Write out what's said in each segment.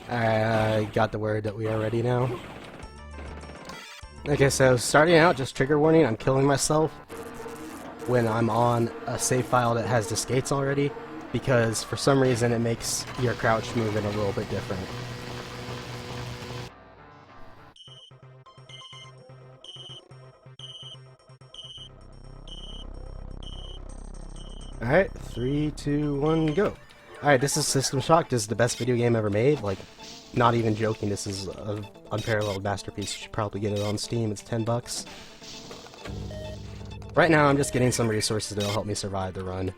I got the word that we are ready now. Okay, so starting out, just trigger warning, I'm killing myself when I'm on a save file that has the skates already, because for some reason it makes your crouch movement a little bit different. Alright, 3, 2, 1, go. Alright, this is System Shock. This is the best video game ever made. Like, not even joking, this is an unparalleled masterpiece. You should probably get it on Steam. It's $10. Right now, I'm just getting some resources that'll help me survive the run.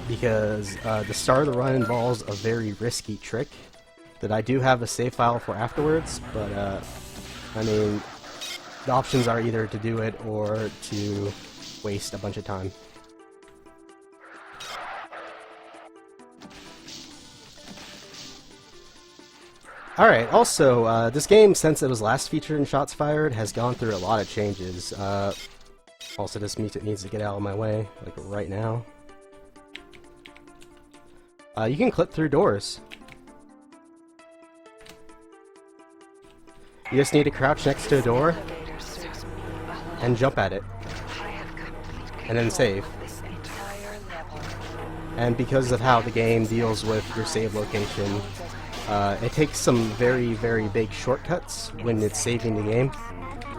Because the start of the run involves a very risky trick that I do have a save file for afterwards, but I mean, the options are either to do it or to waste a bunch of time. Alright, also, this game, since it was last featured in Shots Fired, has gone through a lot of changes. Also, this music needs to get out of my way, like right now. You can clip through doors. You just need to crouch next to a door and jump at it. And then save. And because of how the game deals with your save location, it takes some very, very big shortcuts when it's saving the game,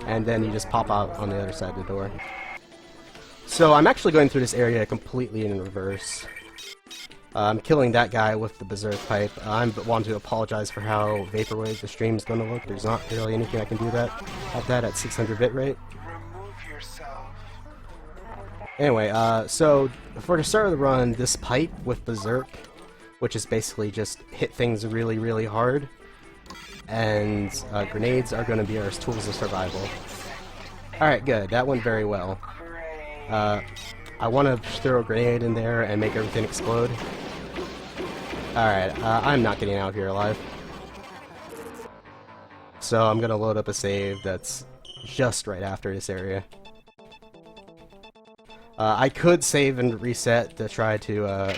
and then you just pop out on the other side of the door. So I'm actually going through this area completely in reverse. I'm killing that guy with the Berserk pipe. I want to apologize for how vaporwave the stream's going to look. There's not really anything I can do about that at 600 bitrate. Anyway, so for the start of the run, this pipe with Berserk, which is basically just hit things really, really hard, and grenades are going to be our tools of survival. Alright, good. That went very well. I want to throw a grenade in there and make everything explode. Alright, I'm not getting out of here alive. So I'm going to load up a save that's just right after this area. I could save and reset to try to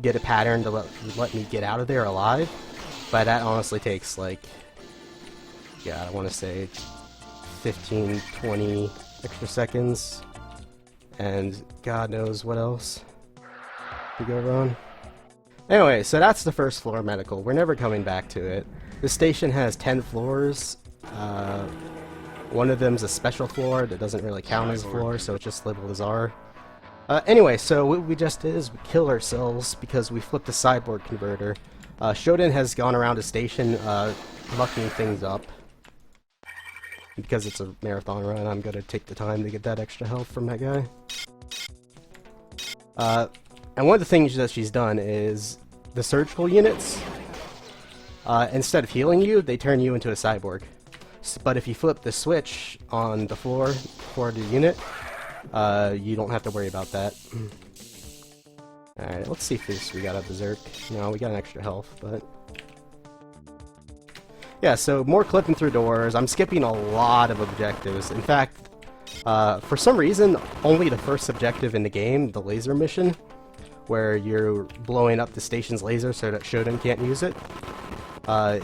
get a pattern to let me get out of there alive, but that honestly takes like, yeah, I want to say 15, 20 extra seconds, and God knows what else could go wrong. Anyway, so that's the first floor medical. We're never coming back to it. This station has 10 floors. One of them's a special floor that doesn't really count as a floor, so it's just labeled as R. Anyway, so what we just did is we killed ourselves because we flipped the sideboard converter. Shodan has gone around the station mucking things up. Because it's a marathon run, I'm gonna take the time to get that extra health from that guy. And one of the things that she's done is the surgical units, instead of healing you, they turn you into a cyborg. But if you flip the switch on the floor for the unit, you don't have to worry about that. Alright, let's see if we got a Berserk. No, we got an extra health, but... yeah, so more clipping through doors. I'm skipping a lot of objectives. In fact, for some reason, only the first objective in the game, the laser mission, where you're blowing up the station's laser so that Shodan can't use it,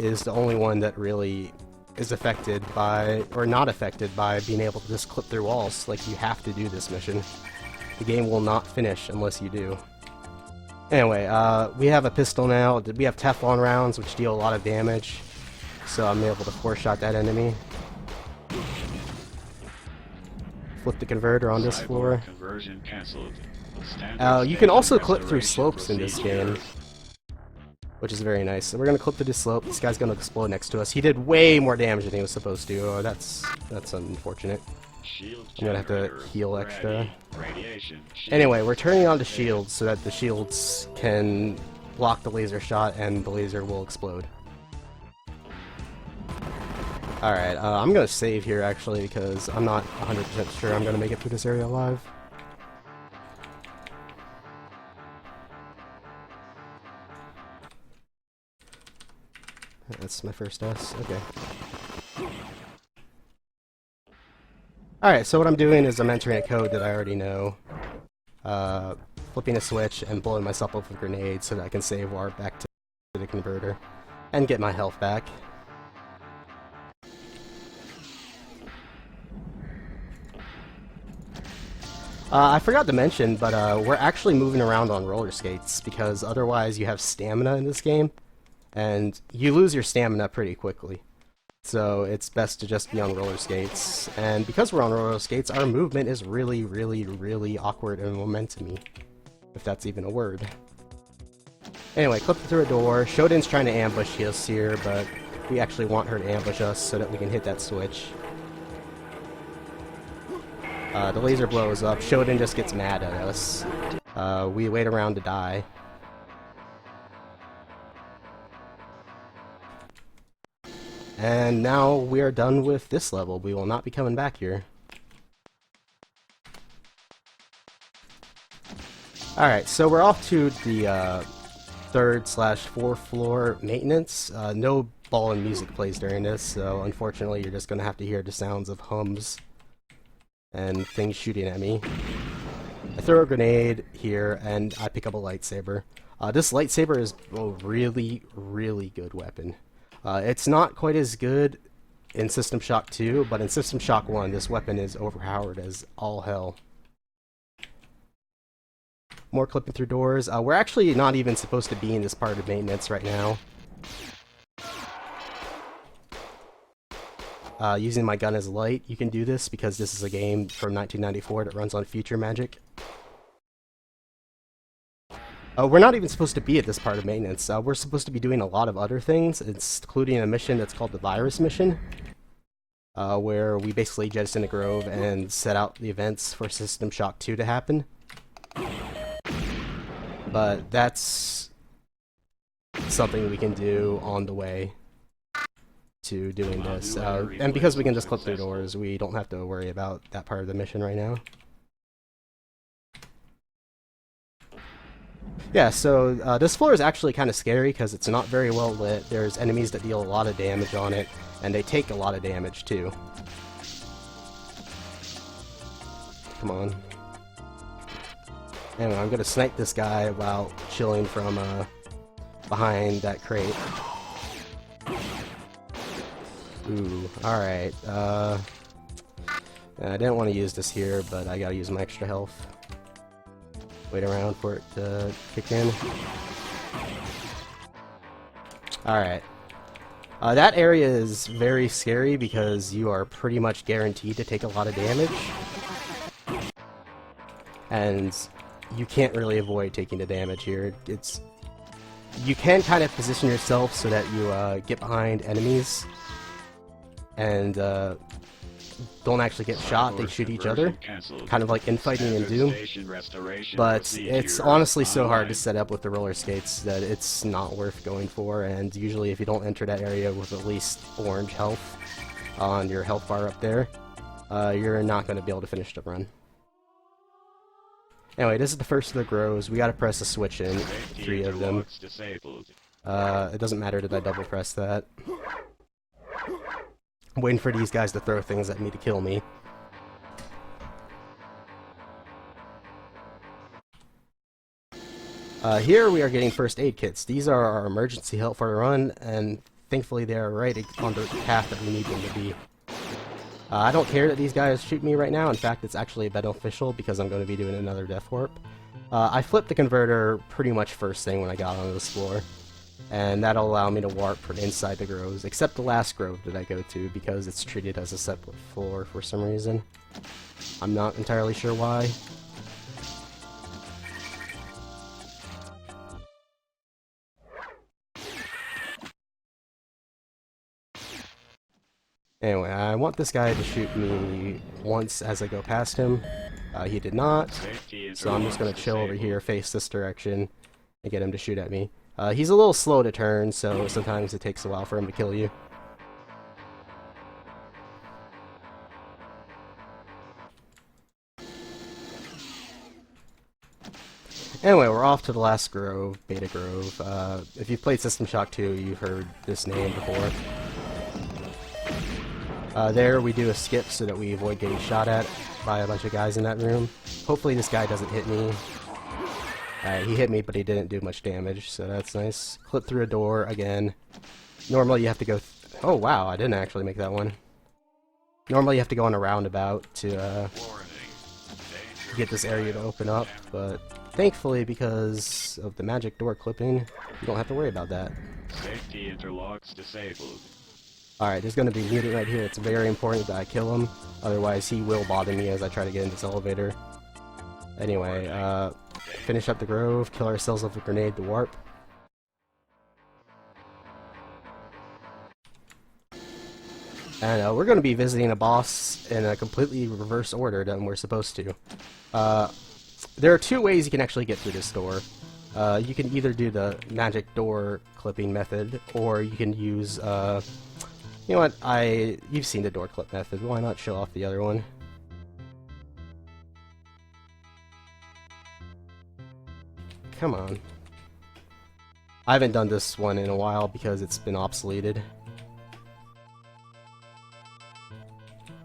is the only one that really is affected by, or not affected by, being able to just clip through walls. Like, you have to do this mission. The game will not finish unless you do. Anyway, we have a pistol now. We have Teflon rounds, which deal a lot of damage, so I'm able to four-shot that enemy. Flip the converter on this floor. You can also clip through slopes in this game, which is very nice. So we're gonna clip through this slope. This guy's gonna explode next to us. He did way more damage than he was supposed to. Oh, that's unfortunate. I'm gonna have to heal extra. Anyway, we're turning on the shields so that the shields can block the laser shot and the laser will explode. Alright, I'm gonna save here actually because I'm not 100% sure I'm gonna make it through this area alive. That's my first S. Okay. Alright, so what I'm doing is I'm entering a code that I already know. Flipping a switch and blowing myself up with a grenade so that I can save warp back to the converter and get my health back. I forgot to mention, but we're actually moving around on roller skates because otherwise you have stamina in this game, and you lose your stamina pretty quickly. So it's best to just be on roller skates, and because we're on roller skates, our movement is really, really, really awkward and momentum-y, if that's even a word. Anyway, clipping through a door. Shodan's trying to ambush us here, but we actually want her to ambush us so that we can hit that switch. The laser blows up. Shodan just gets mad at us. We wait around to die. And now we are done with this level. We will not be coming back here. Alright, so we're off to the 3rd/4th floor maintenance. No ball and music plays during this, so unfortunately you're just going to have to hear the sounds of hums and things shooting at me. I throw a grenade here, and I pick up a lightsaber. This lightsaber is a really, really good weapon. It's not quite as good in System Shock 2, but in System Shock 1, this weapon is overpowered as all hell. More clipping through doors. We're actually not even supposed to be in this part of maintenance right now. Using my gun as light, you can do this because this is a game from 1994 that runs on future magic. We're not even supposed to be at this part of maintenance. We're supposed to be doing a lot of other things, including a mission that's called the Virus Mission, where we basically jettison a grove and set out the events for System Shock 2 to happen. But that's something we can do on the way to doing this. And because we can just clip through doors, we don't have to worry about that part of the mission right now. Yeah, so this floor is actually kind of scary because it's not very well lit. There's enemies that deal a lot of damage on it, and they take a lot of damage too. Come on. Anyway, I'm gonna snipe this guy while chilling from behind that crate. Ooh, alright. I didn't want to use this here, but I gotta use my extra health. Wait around for it to kick in. Alright. That area is very scary because you are pretty much guaranteed to take a lot of damage. And you can't really avoid taking the damage here. You can kind of position yourself so that you get behind enemies and don't actually get shot. They shoot each other, kind of like infighting in Doom. But it's honestly so hard to set up with the roller skates that it's not worth going for, and usually if you don't enter that area with at least orange health on your health bar up there, you're not going to be able to finish the run. Anyway, this is the first of the grows. We gotta press a switch in, 3 of them. It doesn't matter that I double press that. I'm waiting for these guys to throw things at me to kill me. Here we are getting first aid kits. These are our emergency help for the run, and thankfully they are right on the path that we need them to be. I don't care that these guys shoot me right now. In fact, it's actually beneficial because I'm going to be doing another death warp. I flipped the converter pretty much first thing when I got onto this floor, and that'll allow me to warp from inside the groves, except the last grove that I go to because it's treated as a separate floor for some reason. I'm not entirely sure why. Anyway, I want this guy to shoot me once as I go past him. He did not, so I'm just going to chill over here, face this direction, and get him to shoot at me. He's a little slow to turn, so sometimes it takes a while for him to kill you. Anyway, we're off to the last grove, Beta Grove. If you've played System Shock 2, you've heard this name before. There we do a skip so that we avoid getting shot at by a bunch of guys in that room. Hopefully this guy doesn't hit me. Alright, he hit me, but he didn't do much damage, so that's nice. Clip through a door again. Normally you have to go... oh wow, I didn't actually make that one. Normally you have to go on a roundabout to get this area to open up, but thankfully because of the magic door clipping, you don't have to worry about that. Safety interlocks disabled. Alright, there's going to be a mutant right here. It's very important that I kill him, otherwise he will bother me as I try to get in this elevator. Anyway, finish up the grove, kill ourselves with a grenade to warp. And we're going to be visiting a boss in a completely reverse order than we're supposed to. There are two ways you can actually get through this door. You can either do the magic door clipping method, or you can use, you know what, you've seen the door clip method, why not show off the other one? Come on. I haven't done this one in a while because it's been obsoleted.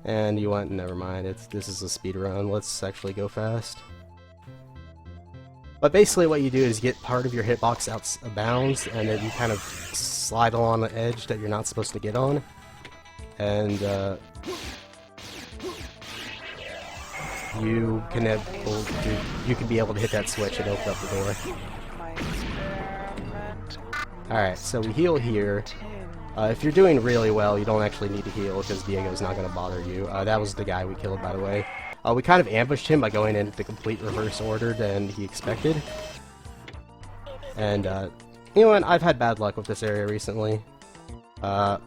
And you want, never mind, this is a speed run, let's actually go fast. But basically what you do is get part of your hitbox out of bounds, and then you kind of slide along the edge that you're not supposed to get on. And you can be able to hit that switch and open up the door. Alright, so we heal here. If you're doing really well, you don't actually need to heal because Diego's not going to bother you. That was the guy we killed, by the way. We kind of ambushed him by going in the complete reverse order than he expected. And, you know what? I've had bad luck with this area recently. I'm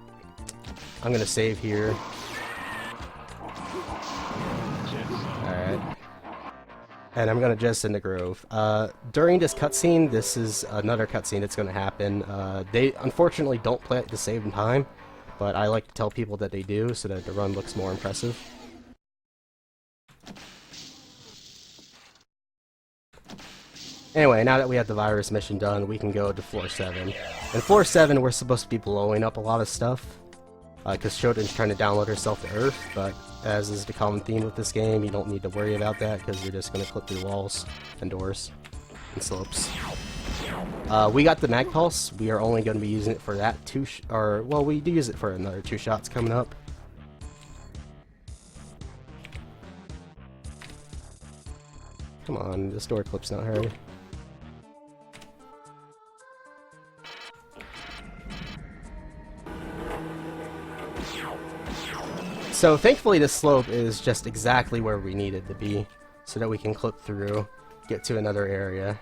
going to save here. Alright. And I'm going to just in the grove. During this cutscene, this is another cutscene that's going to happen. They unfortunately don't play at the same time, but I like to tell people that they do so that the run looks more impressive. Anyway, now that we have the virus mission done, we can go to floor 7. In floor 7, we're supposed to be blowing up a lot of stuff, because Shoten's trying to download herself to Earth, but as is the common theme with this game, you don't need to worry about that, because you're just going to clip through walls and doors and slopes. We got the Mag Pulse. We are only going to be using it for that well, we do use it for another 2 shots coming up. Come on, this door clip's not hurry. So thankfully this slope is just exactly where we need it to be, so that we can clip through, get to another area.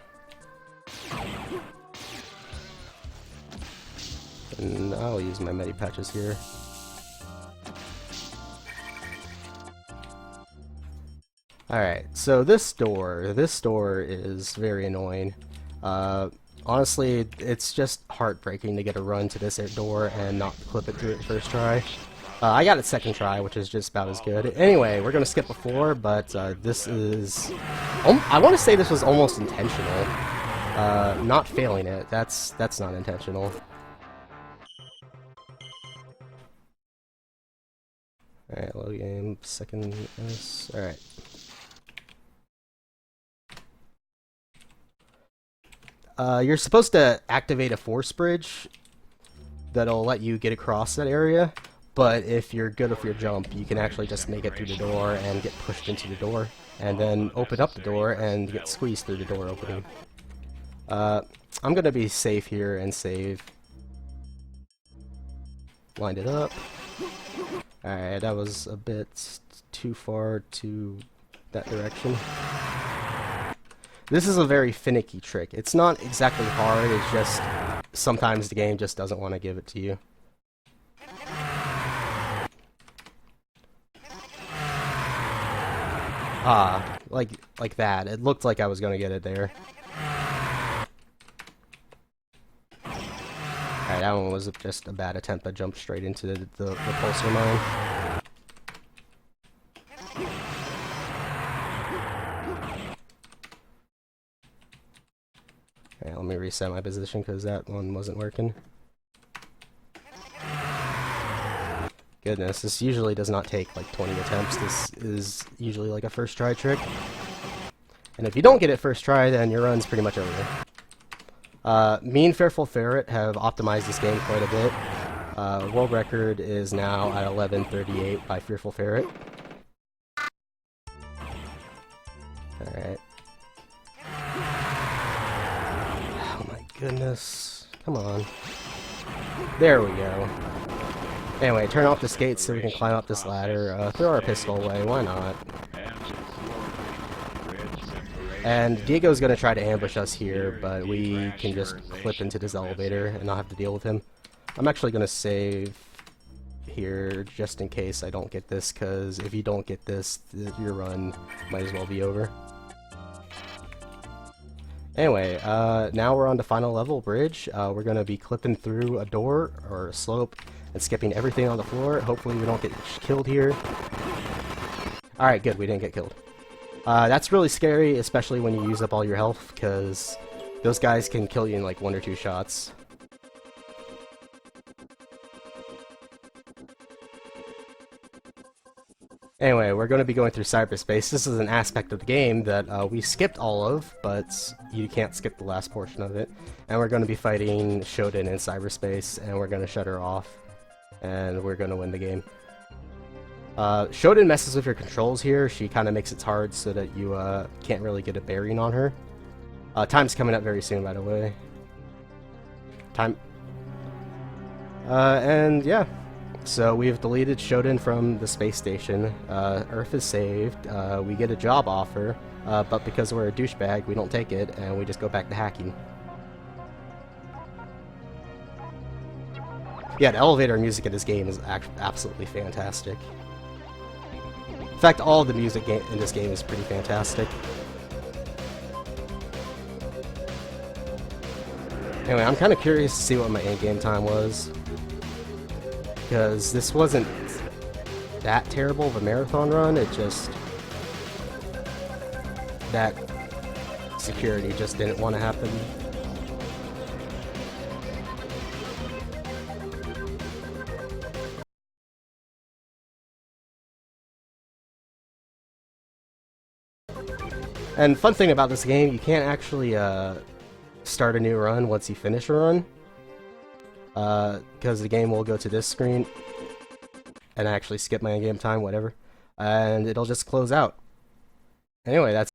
And I'll use my medi patches here. Alright, so this door is very annoying. Honestly, it's just heartbreaking to get a run to this door and not clip it through it first try. I got it second try, which is just about as good. Anyway, we're gonna skip a floor, but this is... I want to say this was almost intentional. Not failing it, that's not intentional. Alright, load game, second S, alright. You're supposed to activate a force bridge that'll let you get across that area, but if you're good with your jump, you can actually just make it through the door and get pushed into the door, and then open up the door and get squeezed through the door opening. I'm gonna be safe here and save. Lined it up. Alright, that was a bit too far to that direction. This is a very finicky trick. It's not exactly hard, it's just sometimes the game just doesn't want to give it to you. Ah, like that. It looked like I was gonna get it there. Alright, that one was just a bad attempt. I jumped straight into the pulsar mine. Alright, let me reset my position because that one wasn't working. Goodness, this usually does not take like 20 attempts. This is usually like a first try trick. And if you don't get it first try, then your run's pretty much over. Me and Fearful Ferret have optimized this game quite a bit. World record is now at 11:38 by Fearful Ferret. Alright. Oh my goodness. Come on. There we go. Anyway, turn off the skates so we can climb up this ladder. Throw our pistol away, why not? And Diego's gonna try to ambush us here, but we can just clip into this elevator and not have to deal with him. I'm actually gonna save here just in case I don't get this, because if you don't get this, your run might as well be over. Anyway, now we're on the final level, bridge. We're gonna be clipping through a door or a slope and skipping everything on the floor. Hopefully we don't get killed here. Alright, good, we didn't get killed. That's really scary, especially when you use up all your health, because those guys can kill you in like 1 or 2 shots. Anyway, we're going to be going through cyberspace. This is an aspect of the game that we skipped all of, but you can't skip the last portion of it. And we're going to be fighting Shodan in cyberspace, and we're going to shut her off, and we're going to win the game. Shodan messes with your controls here. She kind of makes it hard so that you can't really get a bearing on her. Time's coming up very soon, by the way. And yeah. So we've deleted Shodan from the space station. Earth is saved. We get a job offer, but because we're a douchebag, we don't take it, and we just go back to hacking. Yeah, the elevator music in this game is absolutely fantastic. In fact, all of the music in this game is pretty fantastic. Anyway, I'm kind of curious to see what my in-game time was, because this wasn't that terrible of a marathon run. It just, that security just didn't want to happen. And fun thing about this game, you can't actually start a new run once you finish a run, because the game will go to this screen and actually skip my in-game time, whatever, and it'll just close out. Anyway, that's